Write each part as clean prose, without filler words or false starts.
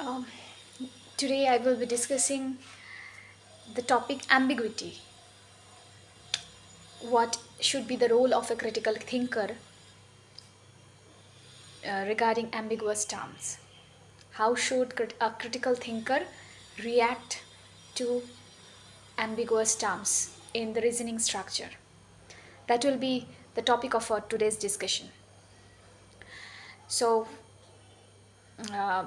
Um, Today I will be discussing the topic ambiguity. What should be the role of a critical thinker regarding ambiguous terms? How should a critical thinker react to ambiguous terms in the reasoning structure? That will be the topic of our today's discussion. So, uh,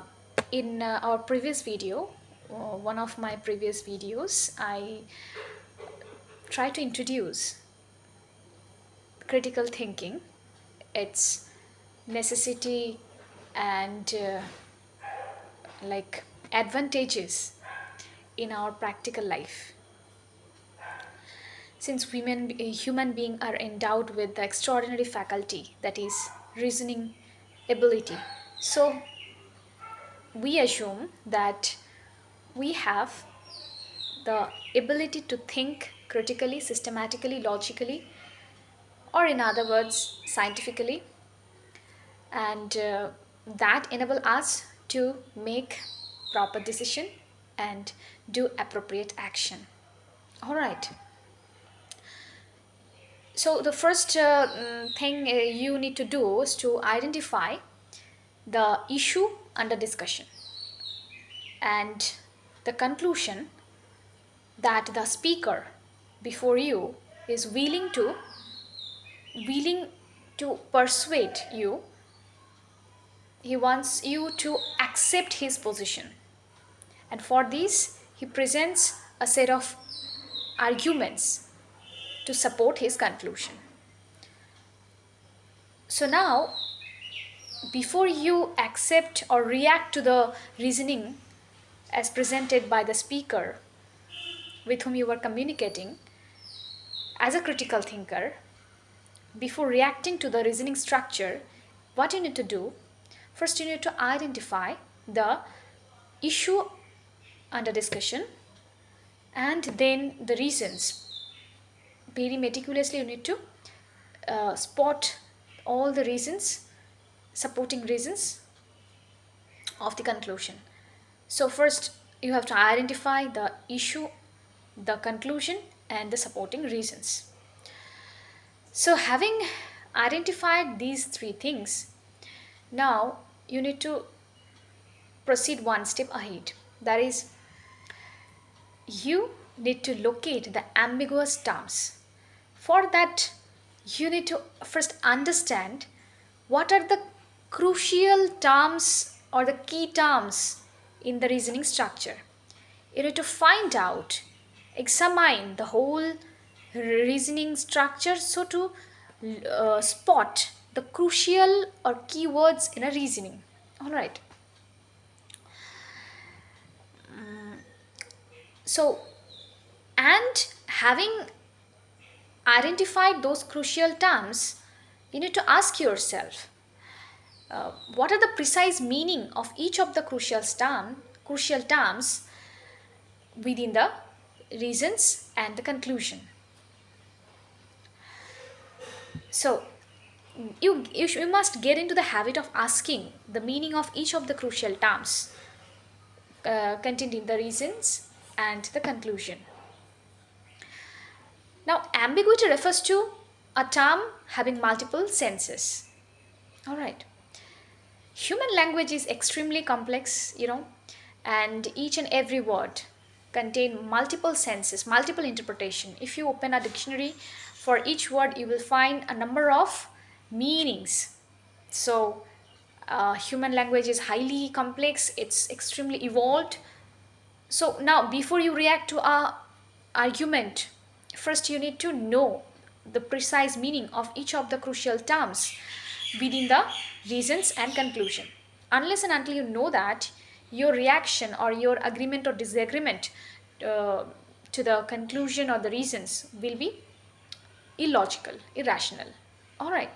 in our previous video, one of my previous videos, I try to introduce critical thinking, its necessity and like advantages in our practical life. Since human beings are endowed with the extraordinary faculty that is reasoning ability, so we assume that we have the ability to think critically, systematically, logically, or in other words, scientifically, and that enable us to make proper decision and do appropriate action. All right, so the first thing you need to do is to identify the issue under discussion and the conclusion that the speaker before you is willing to persuade you. He wants you to accept his position, and for this he presents a set of arguments to support his conclusion. So now, before you accept or react to the reasoning as presented by the speaker with whom you were communicating, as a critical thinker, before reacting to the reasoning structure, what you need to do, first you need to identify the issue under discussion and then the reasons. Very meticulously you need to spot all the reasons, supporting reasons of the conclusion. So first you have to identify the issue, the conclusion, and the supporting reasons. So having identified these three things, now you need to proceed one step ahead. That is, you need to locate the ambiguous terms. For that, you need to first understand what are the crucial terms or the key terms in the reasoning structure. You need to find out, examine the whole reasoning structure so to spot the crucial or keywords in a reasoning. All right. So, and having identified those crucial terms, you need to ask yourself what are the precise meaning of each of the crucial terms within the reasons and the conclusion. So you must get into the habit of asking the meaning of each of the crucial terms contained in the reasons and the conclusion. Now, ambiguity refers to a term having multiple senses. All right. Human language is extremely complex, and each and every word contain multiple senses, multiple interpretation. If you open a dictionary, for each word you will find a number of meanings. So human language is highly complex, it's extremely evolved. So now before you react to a argument, first you need to know the precise meaning of each of the crucial terms within the reasons and conclusion. Unless and until you know that, your reaction or your agreement or disagreement to the conclusion or the reasons will be illogical, irrational. All right.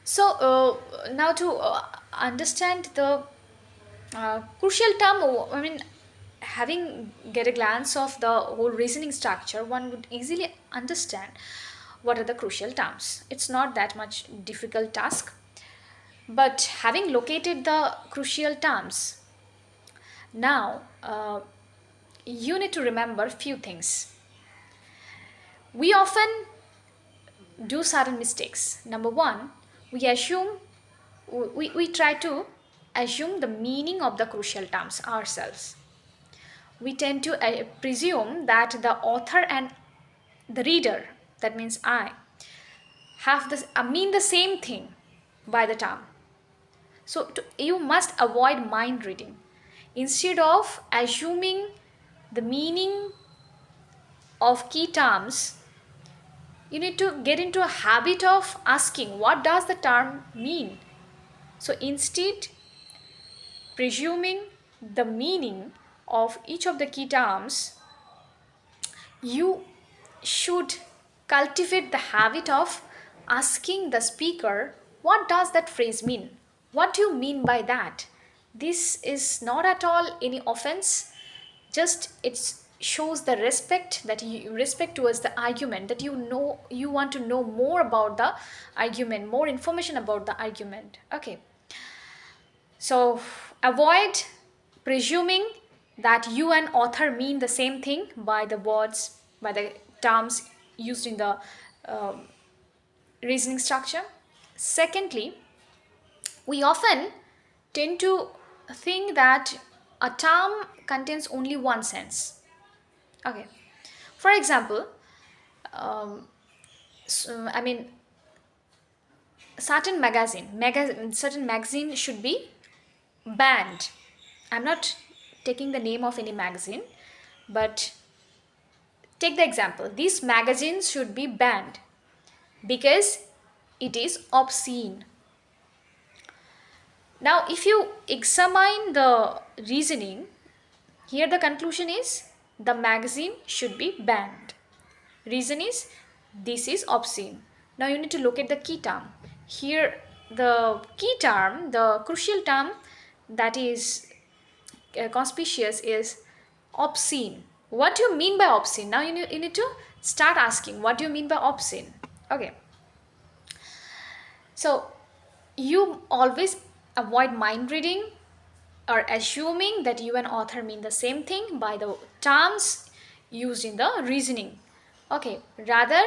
So now to understand the crucial term, I mean, having get a glance of the whole reasoning structure, one would easily understand what are the crucial terms. It's not that much difficult task, But having located the crucial terms, now you need to remember few things. We often do certain mistakes. Number one, we assume we try to assume the meaning of the crucial terms ourselves. We tend to presume that the author and the reader, that means I, have this mean the same thing by the term. So you must avoid mind reading. Instead of assuming the meaning of key terms, you need to get into a habit of asking what does the term mean. So instead presuming the meaning of each of the key terms, you should cultivate the habit of asking the speaker, what does that phrase mean? What do you mean by that? This is not at all any offense, just it shows the respect, that you respect towards the argument, that you know, you want to know more about the argument, more information about the argument. Okay, so avoid presuming that you and author mean the same thing by the words, by the terms used in the um, reasoning structure. Secondly, we often tend to think that a term contains only one sense. Okay, for example, um, I mean, certain magazine should be banned. I'm not taking the name of any magazine, but take the example, these magazines should be banned because it is obscene. Now if you examine the reasoning, here the conclusion is the magazine should be banned. Reason is this is obscene. Now you need to look at the key term. Here the key term, the crucial term that is conspicuous is obscene. What do you mean by obscene? Now you need to start asking, what do you mean by obscene? Okay, so you always avoid mind reading or assuming that you and author mean the same thing by the terms used in the reasoning. Okay, rather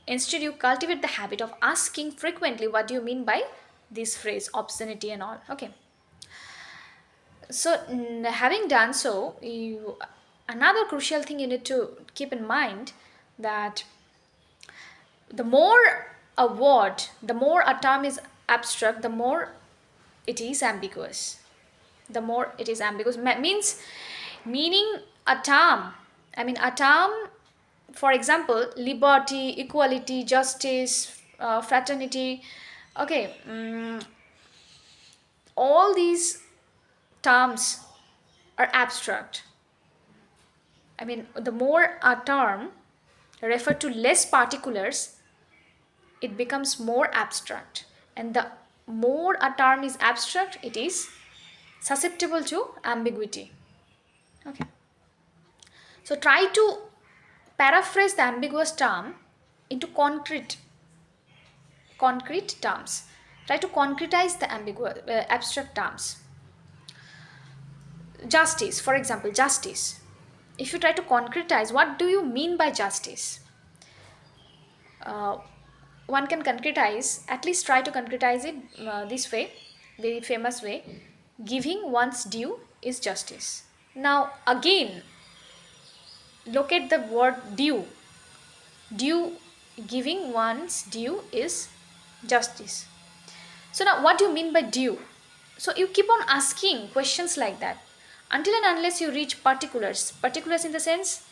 instead you cultivate the habit of asking frequently, what do you mean by this phrase obscenity and all. Okay, so having done so, another crucial thing you need to keep in mind that the more a word, the more a term is abstract, the more it is ambiguous. The more it is ambiguous means meaning a term. I mean a term, for example, liberty, equality, justice, fraternity. Okay, all these terms are abstract. I mean, the more a term refer to less particulars, it becomes more abstract. And the more a term is abstract, it is susceptible to ambiguity. Okay. So try to paraphrase the ambiguous term into concrete terms. Try to concretize the ambiguous abstract terms. Justice, for example, justice. If you try to concretize, what do you mean by justice? One can concretize, at least try to concretize it this way, very famous way: giving one's due is justice. Now again, look at the word due. Due, giving one's due is justice. So now what do you mean by due? So you keep on asking questions like that until and unless you reach particulars in the sense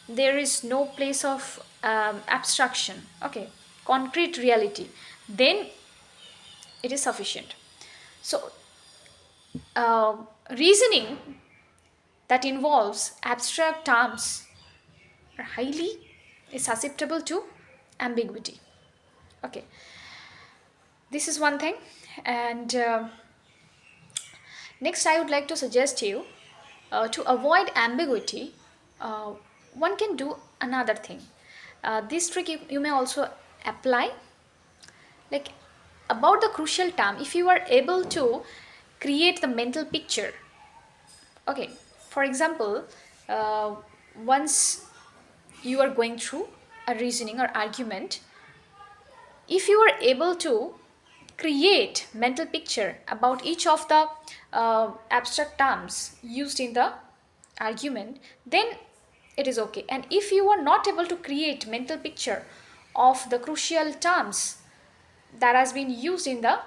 there is no place of abstraction. Okay, concrete reality, then it is sufficient. So reasoning that involves abstract terms are highly susceptible to ambiguity. Okay, this is one thing. And next I would like to suggest you to avoid ambiguity, one can do another thing. This trick you may also apply. Like about the crucial term, if you are able to create the mental picture. Okay, for example, uh, once you are going through a reasoning or argument, if you are able to create mental picture about each of the abstract terms used in the argument, then it is okay. And if you are not able to create mental picture of the crucial terms that has been used in the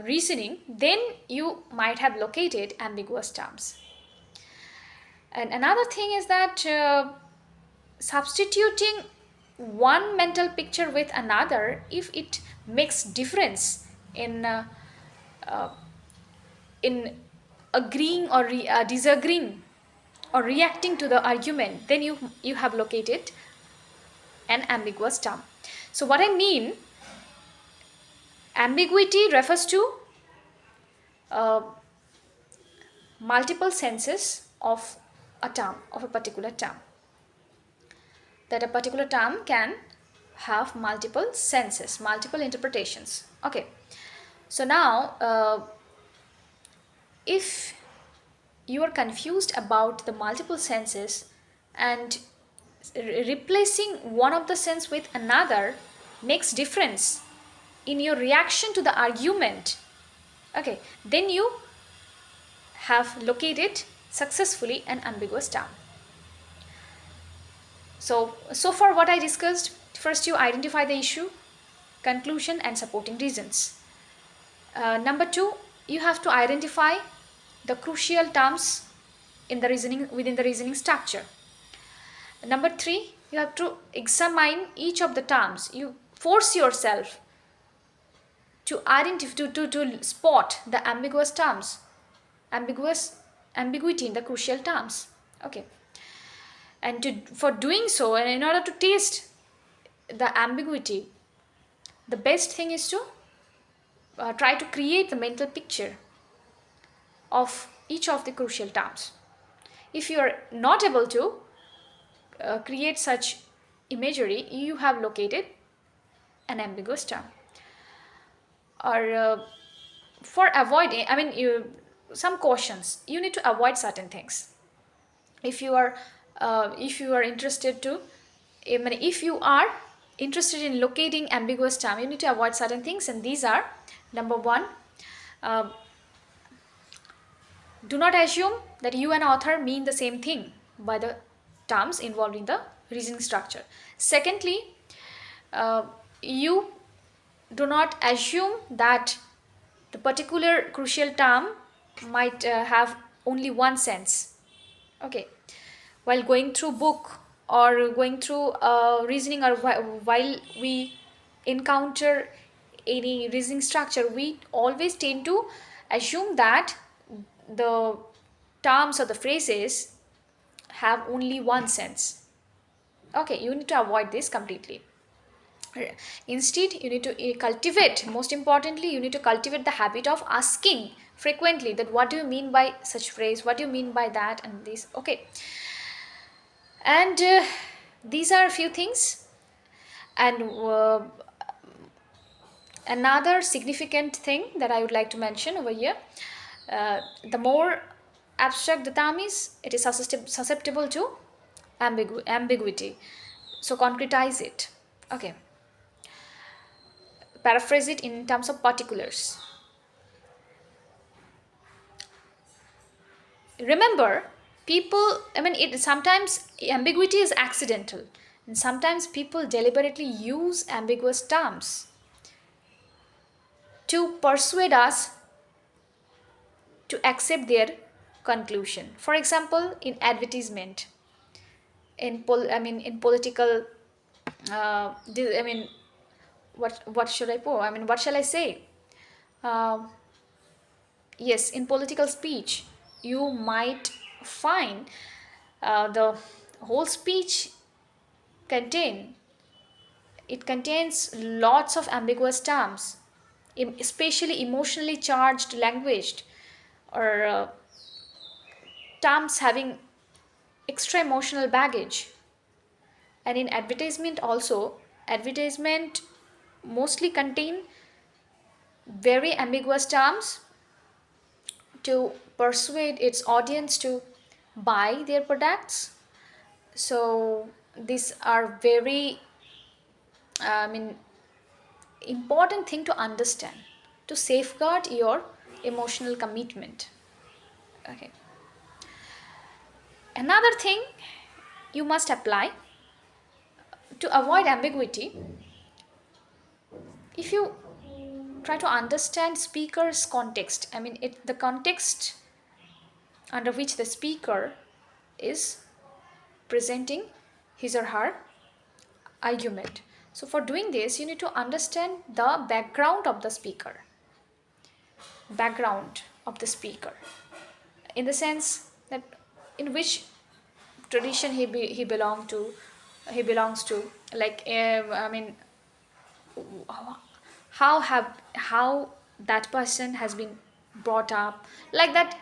reasoning, then you might have located ambiguous terms. And another thing is that substituting one mental picture with another, if it makes difference in in agreeing or disagreeing or reacting to the argument, then you have located an ambiguous term. So what I mean, ambiguity refers to uh, multiple senses of a term, of a particular term. That a particular term can have multiple senses, multiple interpretations. Okay. So now, if you are confused about the multiple senses and replacing one of the sense with another makes difference in your reaction to the argument, okay, then you have located successfully an ambiguous term. So far what I discussed: first, you identify the issue, conclusion, and supporting reasons. Number two, you have to identify the crucial terms in the reasoning, within the reasoning structure. Number three, you have to examine each of the terms. You force yourself to identify, to spot the ambiguous terms, ambiguity in the crucial terms. Okay. And for doing so, and in order to taste the ambiguity, the best thing is to try to create the mental picture of each of the crucial terms. If you are not able to create such imagery, you have located an ambiguous term. Or for avoiding, I mean, some cautions, you need to avoid certain things. If you are interested to, I mean, if you are interested in locating ambiguous term, you need to avoid certain things, and these are: number one, uh, do not assume that you and author mean the same thing by the terms involved in the reasoning structure. Secondly, you do not assume that the particular crucial term might have only one sense. Okay, while going through book or going through reasoning, or while we encounter any reasoning structure, we always tend to assume that the terms or the phrases have only one sense. Okay, you need to avoid this completely. Instead, you need to cultivate, most importantly, you need to cultivate the habit of asking frequently that what do you mean by such phrase, what do you mean by that, and this. Okay. And these are a few things. And another significant thing that I would like to mention over here, the more abstract the term is, it is susceptible to ambiguity. So concretize it. Okay. Paraphrase it in terms of particulars. Remember, people, I mean, it sometimes ambiguity is accidental, and sometimes people deliberately use ambiguous terms to persuade us to accept their conclusion. For example, in advertisement, in in political, I mean, what should I put? I mean, what shall I say? Uh, yes, in political speech, you might find the whole speech contain it contains lots of ambiguous terms, especially emotionally charged language, or terms having extra emotional baggage. And in advertisement also, advertisement mostly contain very ambiguous terms to persuade its audience to buy their products. So these are very, I mean, important thing to understand to safeguard your emotional commitment. Okay. Another thing you must apply to avoid ambiguity, if you try to understand speaker's context, I mean the context under which the speaker is presenting his or her argument. So for doing this, you need to understand the background of the speaker, in the sense that in which tradition he belongs to, like I mean, how that person has been brought up, like that.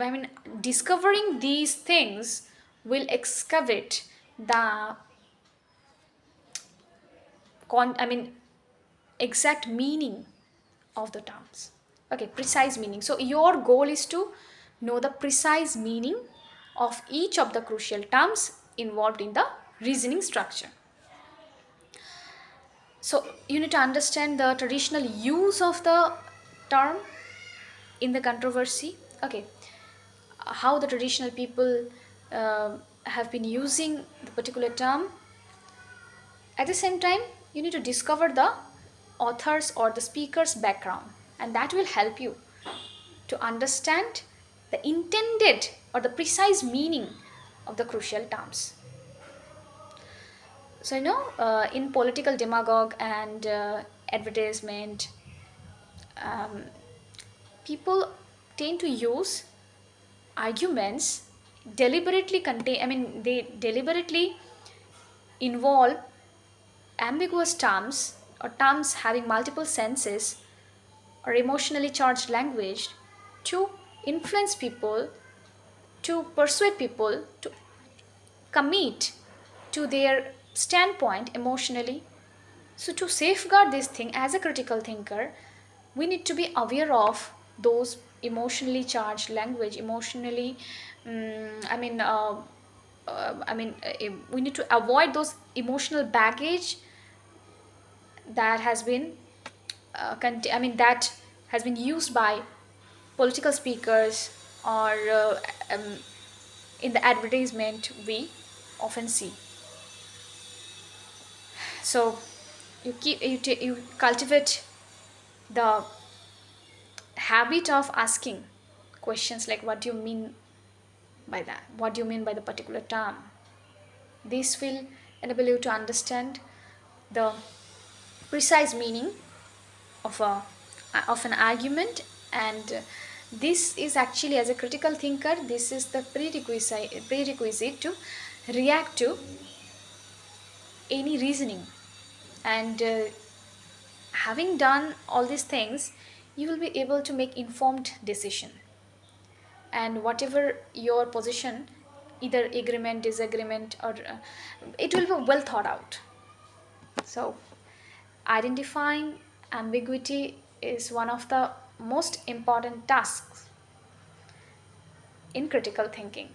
I mean, discovering these things will excavate the I mean, exact meaning of the terms. Okay, precise meaning. So your goal is to know the precise meaning of each of the crucial terms involved in the reasoning structure. So you need to understand the traditional use of the term in the controversy. Okay, how the traditional people have been using the particular term. At the same time, you need to discover the author's or the speaker's background, and that will help you to understand the intended or the precise meaning of the crucial terms. So, in political demagogue and advertisement, people tend to use arguments deliberately contain, I mean, they deliberately involve ambiguous terms or terms having multiple senses or emotionally charged language to influence people, to persuade people to commit to their standpoint emotionally. So, to safeguard this thing as a critical thinker, we need to be aware of those emotionally charged language, emotionally, I mean, we need to avoid those emotional baggage that has been, that has been used by political speakers or um, in the advertisement we often see. So you cultivate the habit of asking questions like, what do you mean by that, what do you mean by the particular term. This will enable you to understand the precise meaning of an argument, and this is actually, as a critical thinker, this is the prerequisite to react to any reasoning. And having done all these things, you will be able to make informed decision, and whatever your position, either agreement, disagreement, or it will be well thought out. So identifying ambiguity is one of the most important tasks in critical thinking.